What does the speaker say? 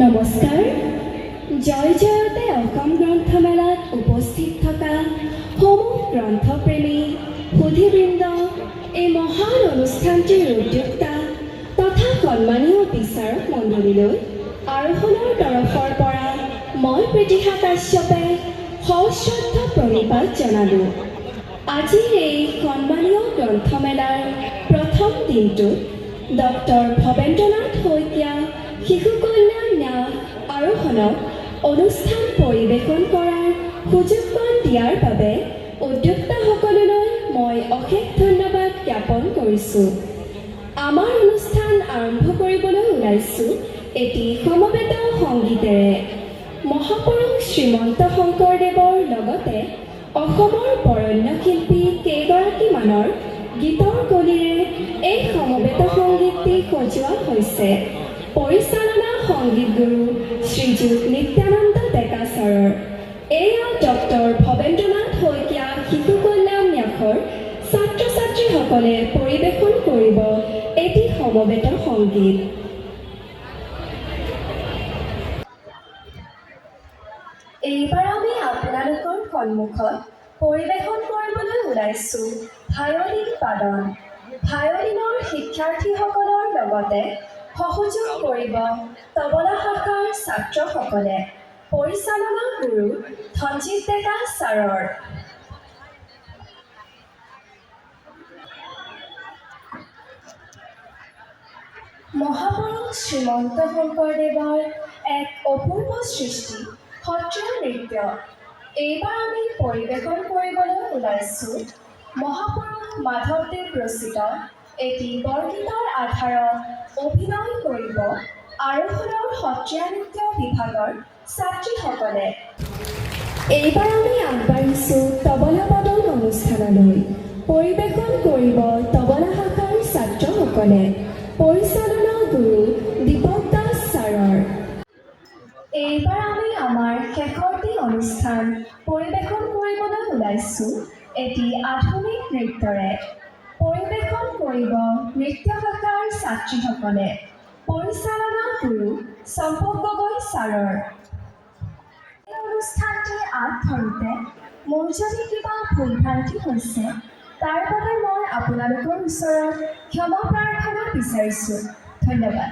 নমস্কাৰ। জয় জয়তে অসম গ্ৰন্থমেলাত উপস্থিত থকা সমূহ গ্ৰন্থপ্ৰেমী সুধীবৃন্দ, এই মহান অনুষ্ঠানটিৰ উদ্যোক্তা তথা সন্মানীয় বিচাৰক মণ্ডলীলৈ আৰোহণৰ তৰফৰ পৰা মই প্ৰীতিশা কাশ্যপে সশ্ৰদ্ধ প্ৰণিপাত জনালোঁ। আজিৰ এই সন্মানীয় গ্ৰন্থমেলাৰ প্ৰথম দিনটোত ডক্টৰ ভৱেন্দ্ৰনাথ শইকীয়া শিশু কল্যাণ ন্যাস আৰোহণক অনুষ্ঠান পৰিৱেশন কৰাৰ সুযোগকণ দিয়াৰ বাবে উদ্যোক্তাসকললৈ মই অশেষ ধন্যবাদ জ্ঞাপন কৰিছোঁ। আমাৰ অনুষ্ঠান আৰম্ভ কৰিবলৈ ওলাইছোঁ এটি সমবেত সংগীতেৰে। মহাপুৰুষ শ্ৰীমন্ত শংকৰদেৱৰ লগতে অসমৰ বৰেণ্য শিল্পী কেইগৰাকীমানৰ গীতৰ কলিৰে এই সমবেত সংগীতটি সজোৱা হৈছে। পৰিচালনা সংগীত গুৰু শ্ৰীযুত নিত্যানন্দ ডেকা ছাৰৰ। এয়া ডক্টৰ ভৱেন্দ্ৰনাথ শইকীয়া শিশু কল্যাণ ন্যাসৰ ছাত্ৰ ছাত্ৰীসকলে পৰিৱেশন কৰিব এটি সমবেত সংগীত। এইবাৰ আমি আপোনালোকৰ সন্মুখত পৰিৱেশন কৰিবলৈ ওলাইছোঁ ভায়লিন বাদন। ভায়লিনৰ শিক্ষাৰ্থীসকলৰ লগতে সহযোগ কৰিব তবলা শাখাৰ ছাত্ৰসকলে। পৰিচালনা গুৰু ধনজিৎ ডেকা ছাৰৰ। মহাপুৰুষ শ্ৰীমন্ত শংকৰদেৱৰ এক অপূৰ্ব সৃষ্টি সত্ৰীয়া নৃত্য। এইবাৰ আমি পৰিৱেশন কৰিবলৈ ওলাইছোঁ মহাপুৰুষ মাধৱদেৱ ৰচিত এটি বৰগীতৰ আধাৰত অভিনয় কৰিব আৰোহণৰ সত্ৰীয়া নৃত্য বিভাগৰ ছাত্ৰীসকলে। এইবাৰ আমি আগবাঢ়িছোঁ তবলা বাদন অনুষ্ঠানলৈ। পৰিৱেশন কৰিব তবলা শাখাৰ ছাত্ৰসকলে। পৰিচালনা গুৰু দীপক দাস ছাৰৰ। এইবাৰ আমি আমাৰ শেষৰটি অনুষ্ঠান পৰিৱেশন কৰিবলৈ ওলাইছোঁ এটি আধুনিক নৃত্যৰে। পৰিৱেশন কৰিব নৃত্য শাখাৰ ছাত্ৰীসকলে। পৰিচালনা গুৰু চম্পক গগৈ ছাৰৰ। এই অনুষ্ঠানটি আগধৰোঁতে মোৰ যদি কিবা ভুল ভ্ৰান্তি হৈছে তাৰ বাবে মই আপোনালোকৰ ওচৰত ক্ষমা প্ৰাৰ্থনা বিচাৰিছোঁ। ধন্যবাদ।